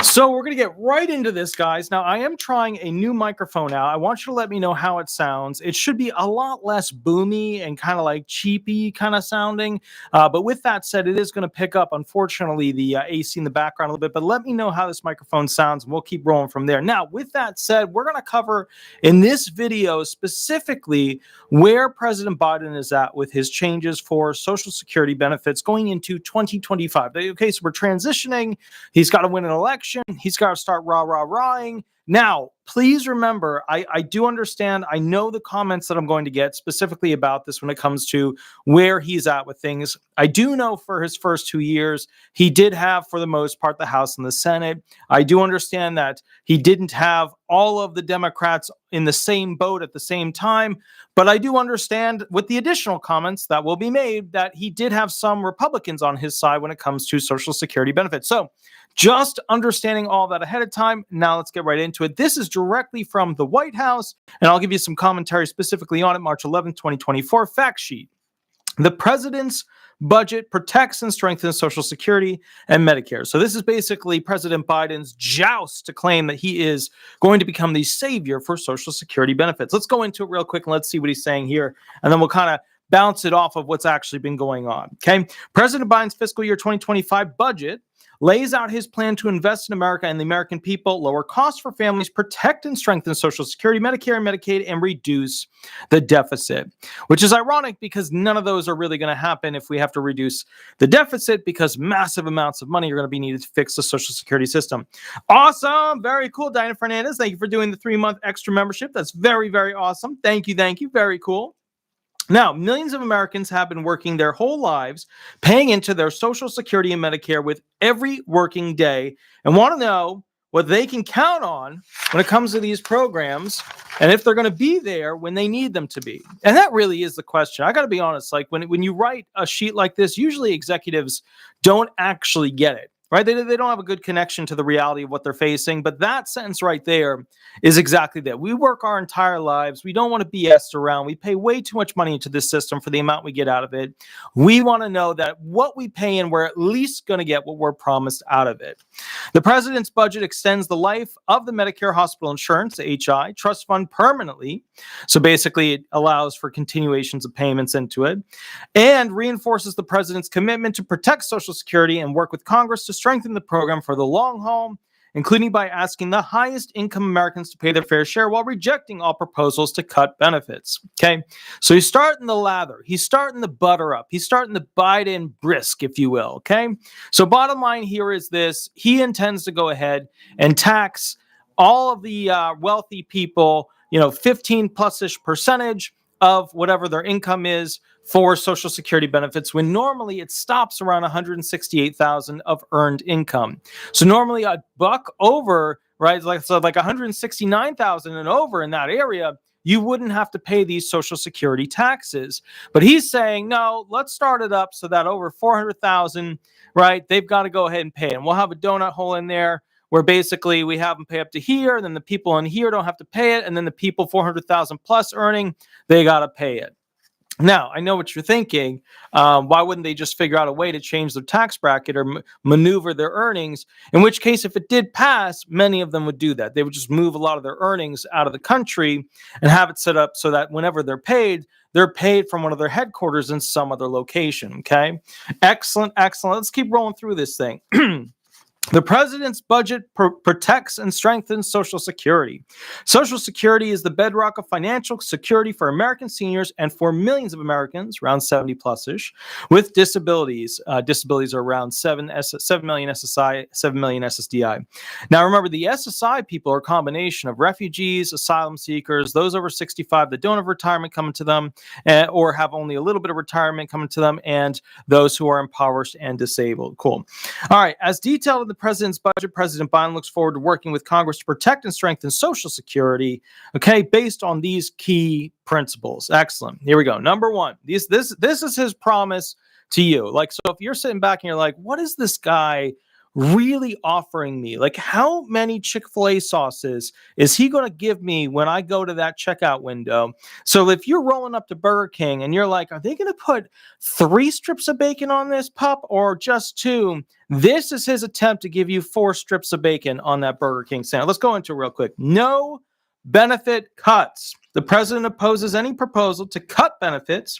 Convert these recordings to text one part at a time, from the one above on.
So we're going to get right into this, guys. Now, I am trying a new microphone out. I want you to let me know how it sounds. It should be a lot less boomy and kind of like cheapy kind of sounding. But with that said, it is going to pick up, unfortunately, the AC in the background a little bit. But let me know how this microphone sounds, and we'll keep rolling from there. Now, with that said, we're going to cover in this video specifically where President Biden is at with his changes for Social Security benefits going into 2025. Okay, so we're transitioning. He's got to win an election. He's got to start rah-rah-rahing. Now, please remember, I do understand. I know the comments that I'm going to get specifically about this when it comes to where he's at with things. I do know for his first 2 years, he did have, for the most part, the House and the Senate. I do understand that he didn't have all of the Democrats in the same boat at the same time. But I do understand with the additional comments that will be made that he did have some Republicans on his side when it comes to Social Security benefits. So just understanding all that ahead of time. Now let's get right into it. This is directly from the White House, and I'll give you some commentary specifically on it. March 11th, 2024, fact sheet. The president's budget protects and strengthens Social Security and Medicare. So this is basically President Biden's joust to claim that he is going to become the savior for Social Security benefits. Let's go into it real quick and let's see what he's saying here, and then we'll kind of bounce it off of what's actually been going on. Okay, President Biden's fiscal year 2025 budget lays out his plan to invest in America and the American people, lower costs for families, protect and strengthen Social Security, Medicare, and Medicaid, and reduce the deficit, which is ironic because none of those are really going to happen if we have to reduce the deficit because massive amounts of money are going to be needed to fix the Social Security system. Awesome. Very cool, Diana Fernandez. Thank you for doing the 3-month extra membership. That's very, very awesome. Thank you. Thank you. Very cool. Now, millions of Americans have been working their whole lives, paying into their Social Security and Medicare with every working day, and want to know what they can count on when it comes to these programs and if they're going to be there when they need them to be. And that really is the question. I got to be honest, like when you write a sheet like this, usually executives don't actually get it. Right? They don't have a good connection to the reality of what they're facing. But that sentence right there is exactly that. We work our entire lives. We don't want to BS around. We pay way too much money into this system for the amount we get out of it. We want to know that what we pay in, we're at least going to get what we're promised out of it. The president's budget extends the life of the Medicare Hospital Insurance, HI, trust fund permanently. So basically, it allows for continuations of payments into it and reinforces the president's commitment to protect Social Security and work with Congress to strengthen the program for the long haul, including by asking the highest income Americans to pay their fair share while rejecting all proposals to cut benefits. Okay, so he's starting the lather. He's starting the butter up. He's starting the Biden brisk, if you will. Okay, so bottom line here is this. He intends to go ahead and tax all of the wealthy people, 15 plus-ish percentage of whatever their income is for Social Security benefits, when normally it stops around $168,000 of earned income. So normally a buck over, right, like 169,000 and over in that area, you wouldn't have to pay these Social Security taxes. But he's saying, no, let's start it up so that over 400,000, right, they've got to go ahead and pay. And we'll have a donut hole in there where basically we have them pay up to here, and then the people in here don't have to pay it, and then the people 400,000 plus earning, they got to pay it. Now, I know what you're thinking. Why wouldn't they just figure out a way to change their tax bracket or maneuver their earnings? In which case, if it did pass, many of them would do that. They would just move a lot of their earnings out of the country and have it set up so that whenever they're paid from one of their headquarters in some other location. Okay, excellent, excellent. Let's keep rolling through this thing. The president's budget protects and strengthens Social Security. Social Security is the bedrock of financial security for American seniors and for millions of Americans, around 70 plus-ish, with disabilities. Disabilities are around 7 million SSI, 7 million SSDI. Now, remember, the SSI people are a combination of refugees, asylum seekers, those over 65 that don't have retirement coming to them, or have only a little bit of retirement coming to them, and those who are impoverished and disabled. Cool. All right, as detailed in the president's budget, President Biden looks forward to working with Congress to protect and strengthen Social Security, okay, based on these key principles. Excellent. Here we go. Number one, this is his promise to you. Like, so if you're sitting back and you're like, what is this guy really offering me? Like, how many Chick-fil-A sauces is he going to give me when I go to that checkout window? So if you're rolling up to Burger King and you're like, are they going to put 3 strips of bacon on this pup or just 2? This is his attempt to give you 4 strips of bacon on that Burger King sandwich. Let's go into it real quick. No benefit cuts. The president opposes any proposal to cut benefits,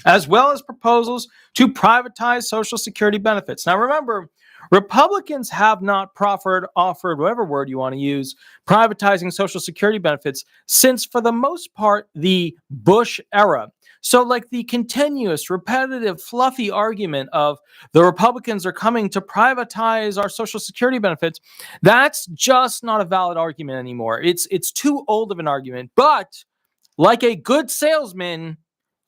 as well as proposals to privatize Social Security benefits. Now, remember, Republicans have not offered, whatever word you want to use, privatizing Social Security benefits since, for the most part, the Bush era. So, like the continuous, repetitive, fluffy argument of the Republicans are coming to privatize our Social Security benefits, that's just not a valid argument anymore. It's too old of an argument. But like a good salesman,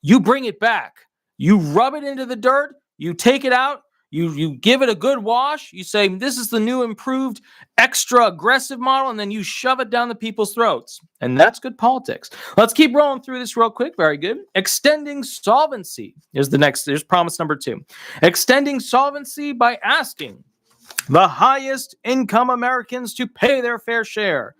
you bring it back. You rub it into the dirt, you take it out, you give it a good wash, you say, this is the new improved extra aggressive model, and then you shove it down the people's throats. And that's good politics. Let's keep rolling through this real quick. Very good. Extending solvency is the next. There's promise number 2. Extending solvency by asking the highest income Americans to pay their fair share.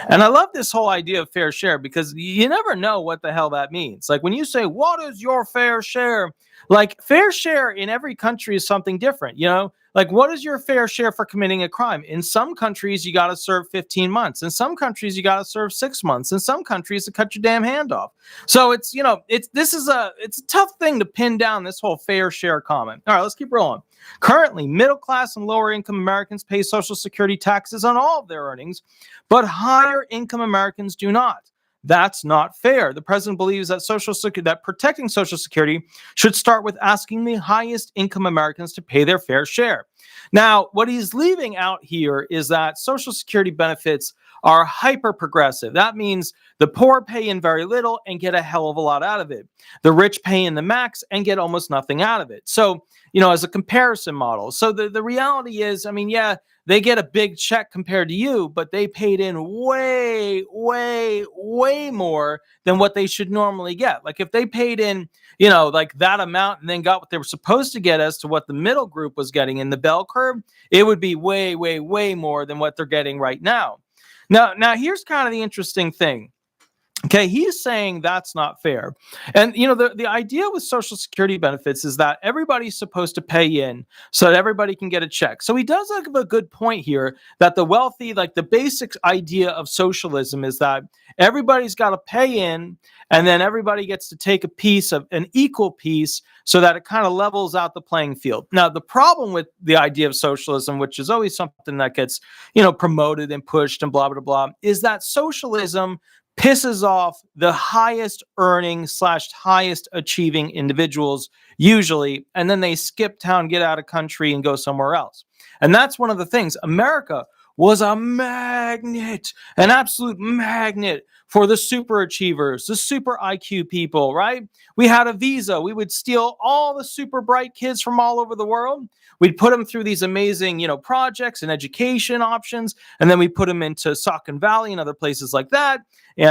And I love this whole idea of fair share because you never know what the hell that means. Like when you say, what is your fair share? Like fair share in every country is something different, you know? Like what is your fair share for committing a crime? In some countries, you got to serve 15 months. In some countries, you got to serve 6 months. In some countries, to cut your damn hand off. So it's, you know, it's a tough thing to pin down, this whole fair share comment. All right, let's keep rolling. Currently, middle class and lower income Americans pay Social Security taxes on all of their earnings, but higher income Americans do not. That's not fair. The president believes that protecting Social Security should start with asking the highest income Americans to pay their fair share. Now, what he's leaving out here is that Social Security benefits are hyper progressive. That means the poor pay in very little and get a hell of a lot out of it. The rich pay in the max and get almost nothing out of it. So, you know, as a comparison model. So the reality is, I mean, yeah, they get a big check compared to you, but they paid in way, way, way more than what they should normally get. Like if they paid in, you know, like that amount and then got what they were supposed to get as to what the middle group was getting in the bell curve, it would be way, way, way more than what they're getting right now. Now here's kind of the interesting thing. Okay, he's saying that's not fair. And, you know, the idea with Social Security benefits is that everybody's supposed to pay in so that everybody can get a check. So he does have a good point here that the wealthy, like the basic idea of socialism is that everybody's got to pay in and then everybody gets to take a piece of an equal piece so that it kind of levels out the playing field. Now, the problem with the idea of socialism, which is always something that gets, you know, promoted and pushed and blah, blah, blah, is that socialism pisses off the highest earning / highest achieving individuals usually, and then they skip town, get out of country and go somewhere else. And that's one of the things. America was a magnet, an absolute magnet for the super achievers, the super IQ people, right? We had a visa. We would steal all the super bright kids from all over the world. We'd put them through these amazing, you know, projects and education options, and then we put them into Silicon Valley and other places like that,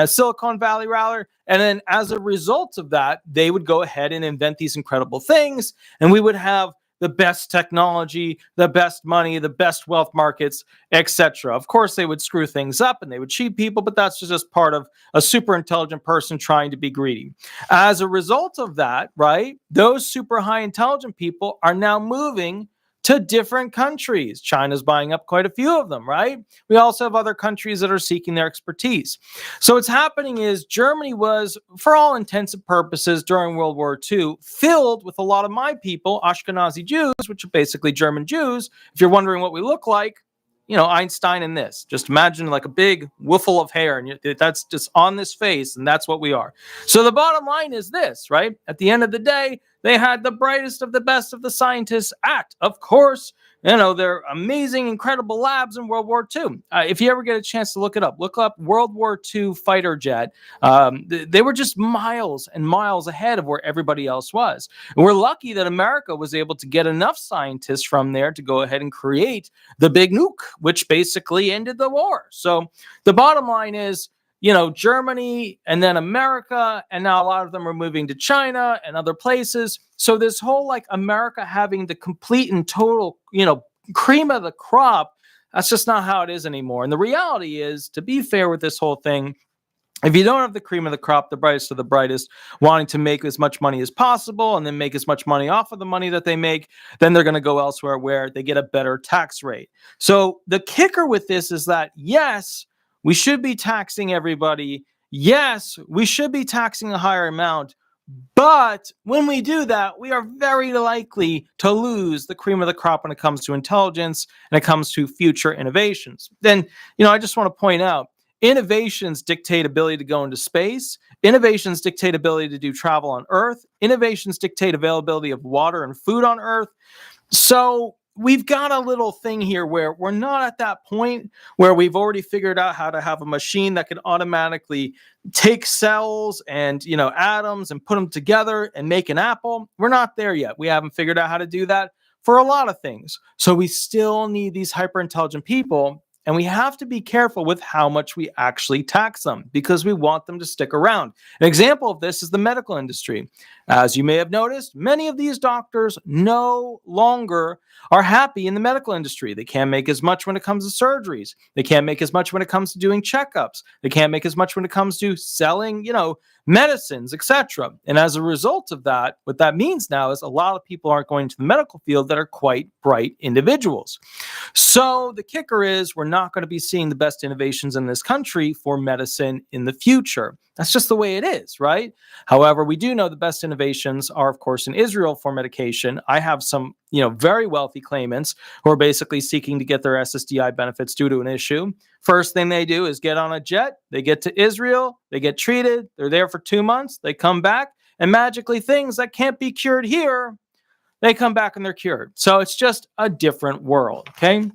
Silicon Valley rather. And then as a result of that, they would go ahead and invent these incredible things, and we would have the best technology, the best money, the best wealth markets, etc. Of course, they would screw things up and they would cheat people, but that's just part of a super intelligent person trying to be greedy. As a result of that, right, those super high intelligent people are now moving to different countries. China's buying up quite a few of them, right? We also have other countries that are seeking their expertise. So what's happening is Germany was, for all intents and purposes, during World War II, filled with a lot of my people, Ashkenazi Jews, which are basically German Jews. If you're wondering what we look like, you know, Einstein and this. Just imagine like a big woofle of hair, and that's just on this face, and that's what we are. So the bottom line is this, right? At the end of the day, they had the brightest of the best of the scientists at, of course, you know, their amazing, incredible labs in World War II. If you ever get a chance to look it up, look up World War II fighter jet. They were just miles and miles ahead of where everybody else was. And we're lucky that America was able to get enough scientists from there to go ahead and create the big nuke, which basically ended the war. So the bottom line is, you know, Germany and then America, and now a lot of them are moving to China and other places. So this whole like America having the complete and total, you know, cream of the crop, that's just not how it is anymore. And the reality is, to be fair with this whole thing, if you don't have the cream of the crop, the brightest of the brightest, wanting to make as much money as possible and then make as much money off of the money that they make, then they're going to go elsewhere where they get a better tax rate. So the kicker with this is that, yes, we should be taxing everybody. Yes, we should be taxing a higher amount. But when we do that, we are very likely to lose the cream of the crop when it comes to intelligence and it comes to future innovations. Then, I just want to point out, innovations dictate ability to go into space. Innovations dictate ability to do travel on Earth. Innovations dictate availability of water and food on Earth. So we've got a little thing here where we're not at that point where we've already figured out how to have a machine that can automatically take cells and, atoms and put them together and make an apple. We're not there yet. We haven't figured out how to do that for a lot of things. So we still need these hyper intelligent people. And we have to be careful with how much we actually tax them because we want them to stick around. An example of this is the medical industry. As you may have noticed, many of these doctors no longer are happy in the medical industry. They can't make as much when it comes to surgeries. They can't make as much when it comes to doing checkups. They can't make as much when it comes to selling, medicines, etc. And as a result of that, what that means now is a lot of people aren't going to the medical field that are quite bright individuals. So the kicker is we're not going to be seeing the best innovations in this country for medicine in the future. That's just the way it is, right? However, we do know the best innovations are, of course, in Israel for medication. I have some, very wealthy claimants who are basically seeking to get their SSDI benefits due to an issue. First thing they do is get on a jet. They get to Israel. They get treated. They're there for 2 months. They come back, and magically things that can't be cured here, they come back and they're cured. So it's just a different world, okay?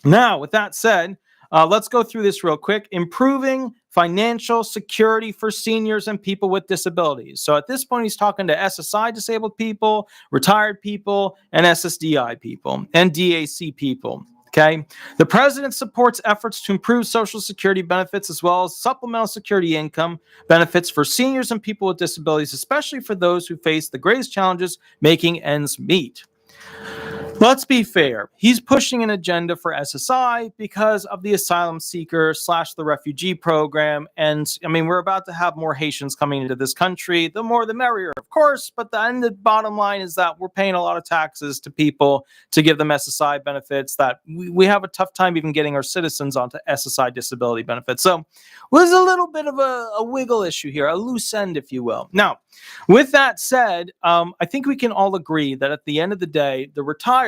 Now, with that said, let's go through this real quick. Improving financial security for seniors and people with disabilities. So at this point, he's talking to SSI disabled people, retired people, and SSDI people, and DAC people. Okay. The president supports efforts to improve Social Security benefits as well as supplemental security income benefits for seniors and people with disabilities, especially for those who face the greatest challenges making ends meet. Let's be fair. He's pushing an agenda for SSI because of the asylum seeker / the refugee program. And we're about to have more Haitians coming into this country. The more, the merrier, of course. But the bottom line is that we're paying a lot of taxes to people to give them SSI benefits that we have a tough time even getting our citizens onto SSI disability benefits. So there's a little bit of a wiggle issue here, a loose end, if you will. Now, with that said, I think we can all agree that at the end of the day, the retired,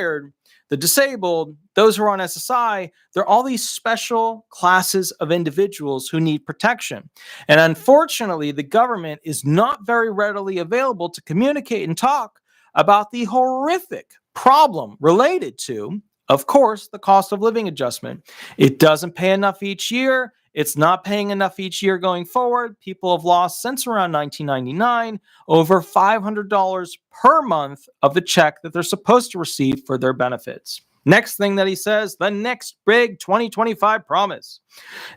the disabled, those who are on SSI, they're all these special classes of individuals who need protection. And unfortunately, the government is not very readily available to communicate and talk about the horrific problem related to, of course, the cost of living adjustment. It doesn't pay enough each year. It's not paying enough each year going forward. People have lost, since around 1999, over $500 per month of the check that they're supposed to receive for their benefits. Next thing that he says, the next big 2025 promise,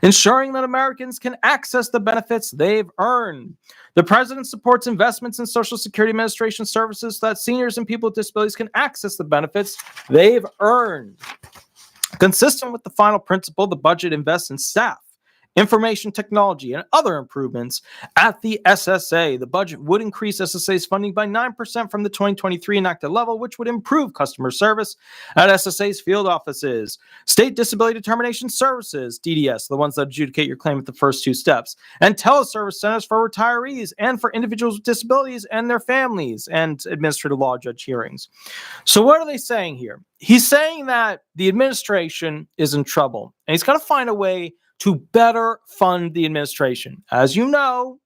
ensuring that Americans can access the benefits they've earned. The president supports investments in Social Security Administration services so that seniors and people with disabilities can access the benefits they've earned. Consistent with the final principle, the budget invests in staff, information technology, and other improvements at the SSA. The budget would increase SSA's funding by 9% from the 2023 enacted level, which would improve customer service at SSA's field offices. State Disability Determination Services, DDS, the ones that adjudicate your claim at the first two steps, and teleservice centers for retirees and for individuals with disabilities and their families, and administrative law judge hearings. So what are they saying here? He's saying that the administration is in trouble, and he's got to find a way to better fund the administration. As you know,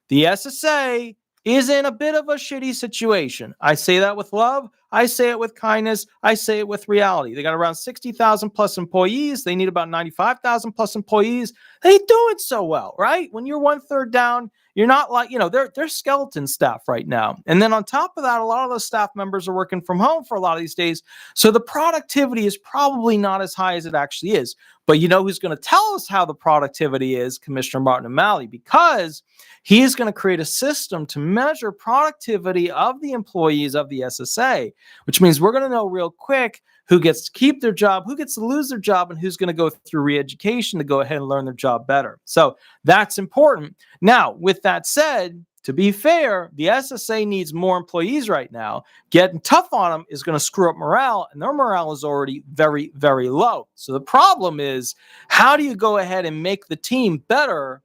the SSA is in a bit of a shitty situation. I say that with love. I say it with kindness. I say it with reality. They got around 60,000 plus employees. They need about 95,000 plus employees. They ain't doing so well, right? When you're 1/3 down, you're not like, they're skeleton staff right now. And then on top of that, a lot of those staff members are working from home for a lot of these days. So the productivity is probably not as high as it actually is. But you know who's going to tell us how the productivity is? Commissioner Martin O'Malley, because he is going to create a system to measure productivity of the employees of the SSA, which means we're going to know real quick who gets to keep their job, who gets to lose their job, and who's going to go through re-education to go ahead and learn their job better. So that's important. Now, with that said, to be fair, the SSA needs more employees right now. Getting tough on them is going to screw up morale, and their morale is already very, very low. So the problem is, how do you go ahead and make the team better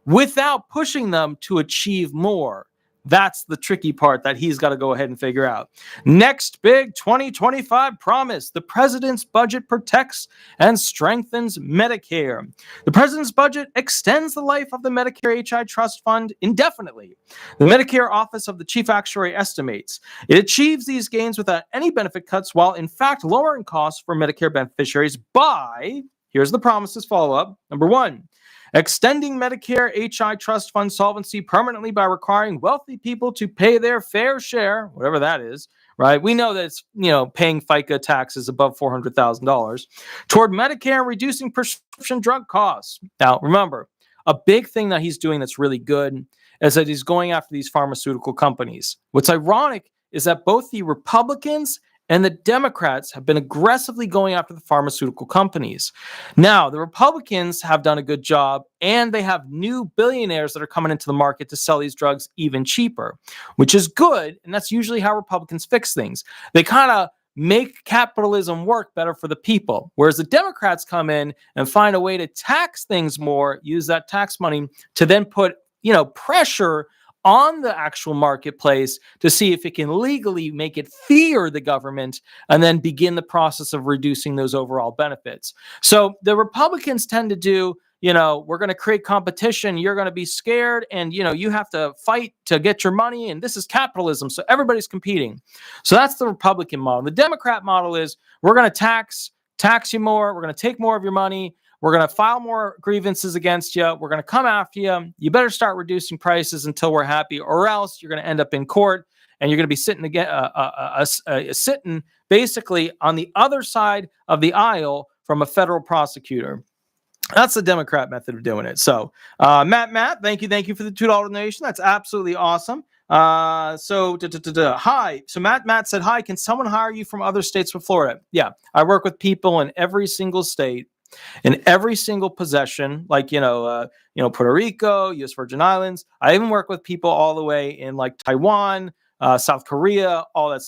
without pushing them to achieve more? That's the tricky part that he's got to go ahead and figure out. Next big 2025 promise: the president's budget protects and strengthens Medicare. The president's budget extends the life of the Medicare HI Trust Fund indefinitely. The Medicare Office of the Chief Actuary estimates it achieves these gains without any benefit cuts, while in fact lowering costs for Medicare beneficiaries by, here's the promises follow-up. Number one, extending Medicare HI Trust Fund solvency permanently by requiring wealthy people to pay their fair share, whatever that is, right? We know that it's, paying FICA taxes above $400,000 toward Medicare and reducing prescription drug costs. Now, remember, a big thing that he's doing that's really good is that he's going after these pharmaceutical companies. What's ironic is that both the Republicans and the Democrats have been aggressively going after the pharmaceutical companies. Now, the Republicans have done a good job, and they have new billionaires that are coming into the market to sell these drugs even cheaper, which is good, and that's usually how Republicans fix things. They kind of make capitalism work better for the people, whereas the Democrats come in and find a way to tax things more, use that tax money to then put, pressure on the actual marketplace to see if it can legally make it fear the government and then begin the process of reducing those overall benefits. So the Republicans tend to do, we're going to create competition. You're going to be scared and, you have to fight to get your money. And this is capitalism. So everybody's competing. So that's the Republican model. The Democrat model is we're going to tax you more. We're going to take more of your money. We're going to file more grievances against you. We're going to come after you. You better start reducing prices until we're happy, or else you're going to end up in court and you're going to be sitting sitting basically on the other side of the aisle from a federal prosecutor. That's the Democrat method of doing it. So, Matt, thank you for the $2 donation. That's absolutely awesome. Hi. So Matt said, hi, can someone hire you from other states with Florida? Yeah, I work with people in every single state, in every single possession, like, Puerto Rico, U.S. Virgin Islands. I even work with people all the way in like Taiwan, South Korea, all that.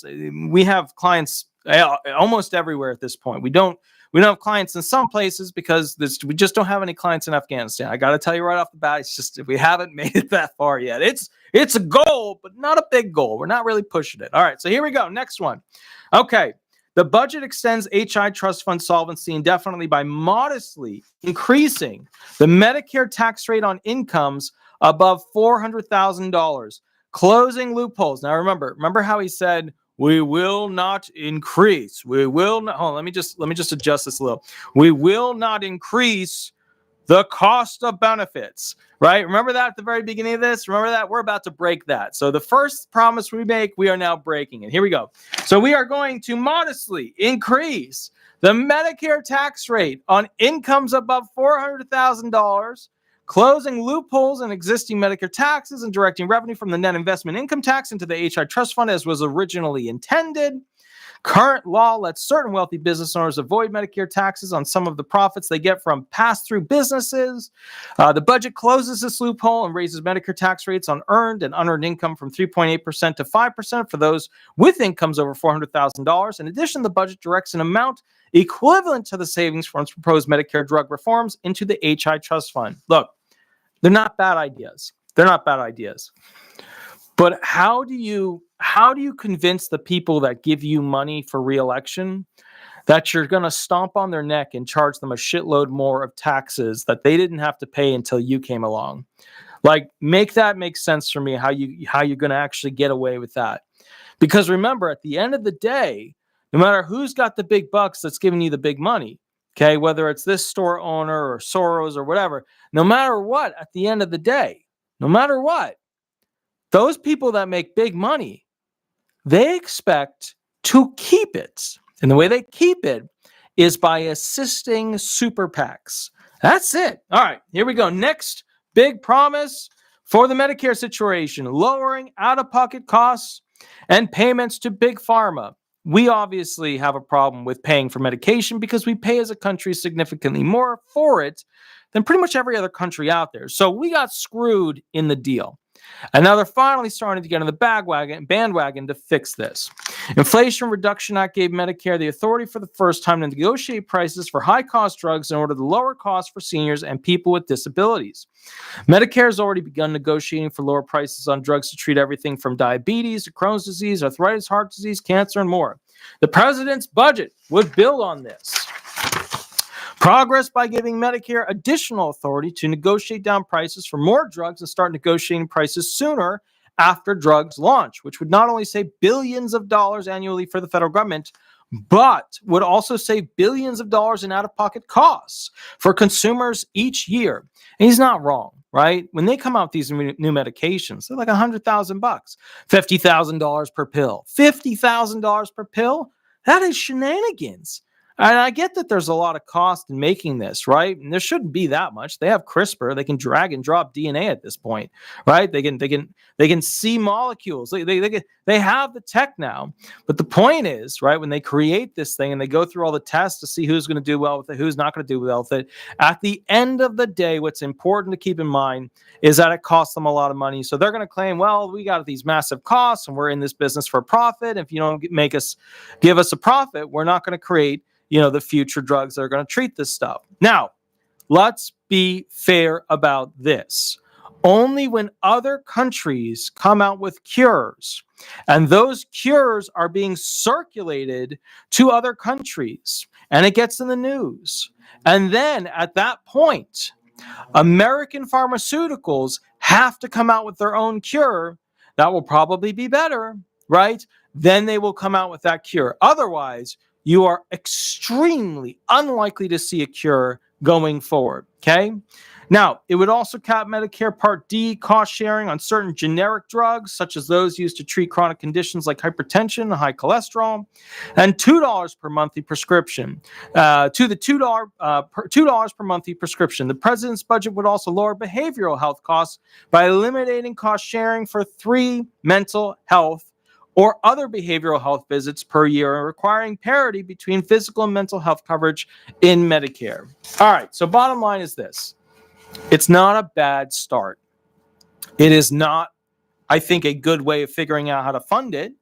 We have clients almost everywhere at this point. We don't have clients in some places because we just don't have any clients in Afghanistan. I got to tell you right off the bat, it's just we haven't made it that far yet. It's a goal, but not a big goal. We're not really pushing it. All right, so here we go. Next one. Okay. The budget extends HI Trust Fund solvency indefinitely by modestly increasing the Medicare tax rate on incomes above $400,000, closing loopholes. Now, remember how he said, we will not increase. We will not. Hold on, let me just adjust this a little. We will not increase the cost of benefits, right? Remember that at the very beginning of this? Remember that? We're about to break that. So the first promise we make, we are now breaking it. Here we go. So we are going to modestly increase the Medicare tax rate on incomes above $400,000, closing loopholes in existing Medicare taxes and directing revenue from the net investment income tax into the HI Trust Fund as was originally intended. Current law lets certain wealthy business owners avoid Medicare taxes on some of the profits they get from pass-through businesses. The budget closes this loophole and raises Medicare tax rates on earned and unearned income from 3.8% to 5% for those with incomes over $400,000. In addition, the budget directs an amount equivalent to the savings from its proposed Medicare drug reforms into the HI Trust Fund. Look, they're not bad ideas. But how do you convince the people that give you money for re-election that you're going to stomp on their neck and charge them a shitload more of taxes that they didn't have to pay until you came along? Like, make that make sense for me, how you're going to actually get away with that. Because remember, at the end of the day, no matter who's got the big bucks that's giving you the big money, okay, whether it's this store owner or Soros or whatever, no matter what, at the end of the day, no matter what, those people that make big money, they expect to keep it. And the way they keep it is by assisting super PACs. That's it. All right, here we go. Next big promise for the Medicare situation: lowering out-of-pocket costs and payments to big pharma. we obviously have a problem with paying for medication because we pay as a country significantly more for it than pretty much every other country out there. So we got screwed in the deal. And now they're finally starting to get on the bandwagon to fix this. Inflation Reduction Act gave Medicare the authority for the first time to negotiate prices for high-cost drugs in order to lower costs for seniors and people with disabilities. Medicare has already begun negotiating for lower prices on drugs to treat everything from diabetes to Crohn's disease, arthritis, heart disease, cancer, and more. The president's budget would build on this. Progress by giving Medicare additional authority to negotiate down prices for more drugs and start negotiating prices sooner after drugs launch, which would not only save billions of dollars annually for the federal government, but would also save billions of dollars in out-of-pocket costs for consumers each year. And he's not wrong, right? When they come out with these new medications, they're like $100,000, $50,000 per pill. $50,000 per pill? That is shenanigans. And I get that there's a lot of cost in making this, right? And there shouldn't be that much. They have CRISPR; they can drag and drop DNA at this point, right? They can see molecules. They have the tech now. But the point is, right, when they create this thing and they go through all the tests to see who's going to do well with it, who's not going to do well with it, at the end of the day, what's important to keep in mind is that it costs them a lot of money. So they're going to claim, well, we got these massive costs and we're in this business for profit. If you don't give us a profit, we're not going to create the future drugs that are going to treat this stuff. Now, let's be fair about this. Only when other countries come out with cures, and those cures are being circulated to other countries, and it gets in the news. And then at that point, American pharmaceuticals have to come out with their own cure that will probably be better, right? Then they will come out with that cure. Otherwise, you are extremely unlikely to see a cure going forward, okay? Now, it would also cap Medicare Part D cost sharing on certain generic drugs, such as those used to treat chronic conditions like hypertension and high cholesterol, and $2 per monthly prescription. To the $2 per monthly prescription. The president's budget would also lower behavioral health costs by eliminating cost sharing for 3 mental health or other behavioral health visits per year, and requiring parity between physical and mental health coverage in Medicare. All right, so bottom line is this. It's not a bad start. It is not, I think, a good way of figuring out how to fund it,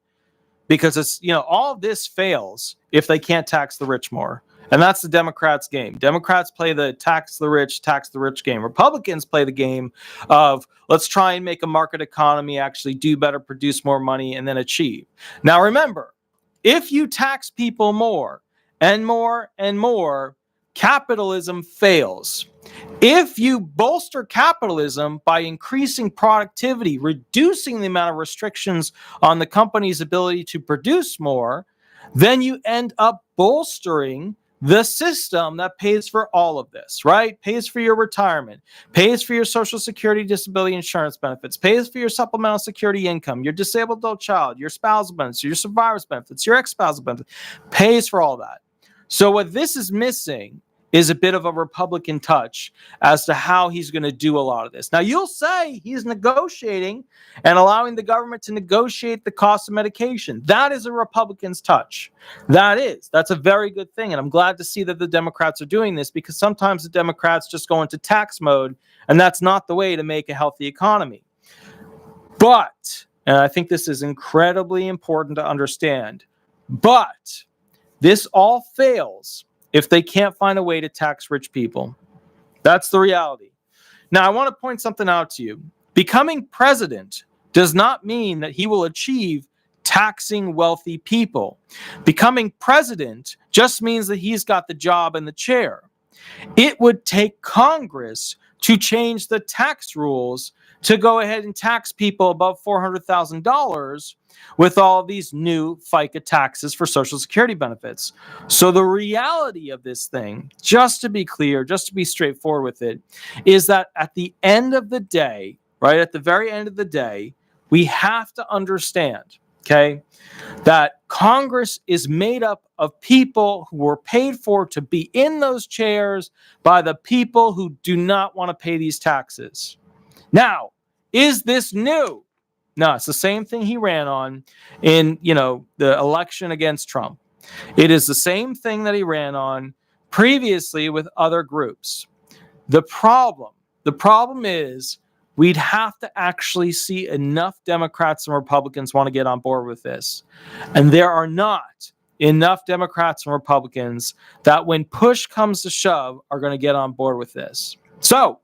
because it's, all of this fails if they can't tax the rich more. And that's the Democrats' game. Democrats play the tax the rich game. Republicans play the game of let's try and make a market economy actually do better, produce more money, and then achieve. Now, remember, if you tax people more and more and more, capitalism fails. If you bolster capitalism by increasing productivity, reducing the amount of restrictions on the company's ability to produce more, then you end up bolstering the system that pays for all of this, right? Pays for your retirement, pays for your Social Security disability insurance benefits, pays for your supplemental security income, your disabled adult child, your spousal benefits, your survivor's benefits, your ex-spousal benefits, pays for all that. So what this is missing is a bit of a Republican touch as to how he's going to do a lot of this. Now, you'll say he's negotiating and allowing the government to negotiate the cost of medication. That is a Republican's touch. That's a very good thing. And I'm glad to see that the Democrats are doing this, because sometimes the Democrats just go into tax mode, and that's not the way to make a healthy economy. But, and I think this is incredibly important to understand, but this all fails if they can't find a way to tax rich people. That's the reality. Now, I want to point something out to you. Becoming president does not mean that he will achieve taxing wealthy people. Becoming president just means that he's got the job and the chair. It would take Congress to change the tax rules to go ahead and tax people above $400,000 with all these new FICA taxes for Social Security benefits. So the reality of this thing, just to be clear, just to be straightforward with it, is that at the end of the day, right, at the very end of the day, we have to understand, okay, that Congress is made up of people who were paid for to be in those chairs by the people who do not want to pay these taxes. Now, is this new? No, it's the same thing he ran on in, the election against Trump. It is the same thing that he ran on previously with other groups. The problem is we'd have to actually see enough Democrats and Republicans want to get on board with this. And there are not enough Democrats and Republicans that when push comes to shove are going to get on board with this. So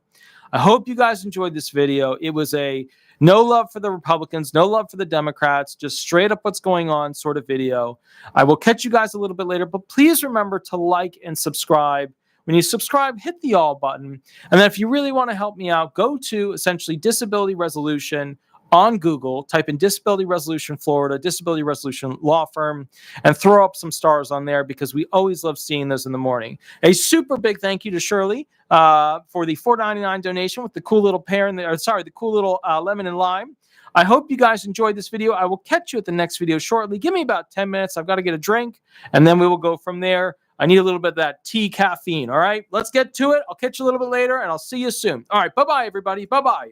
I hope you guys enjoyed this video. It was a no love for the Republicans, no love for the Democrats, just straight up what's going on sort of video. I will catch you guys a little bit later, but please remember to like and subscribe. When you subscribe, hit the all button. And then if you really want to help me out, go to essentially Disability Resolution on Google, type in Disability Resolution Florida, Disability Resolution Law Firm, and throw up some stars on there because we always love seeing those in the morning. A super big thank you to Shirley for the $4.99 donation with the cool little pear and the cool little lemon and lime. I hope you guys enjoyed this video. I will catch you at the next video shortly. Give me about 10 minutes. I've got to get a drink, and then we will go from there. I need a little bit of that tea caffeine. All right, let's get to it. I'll catch you a little bit later, and I'll see you soon. All right, bye-bye, everybody. Bye-bye.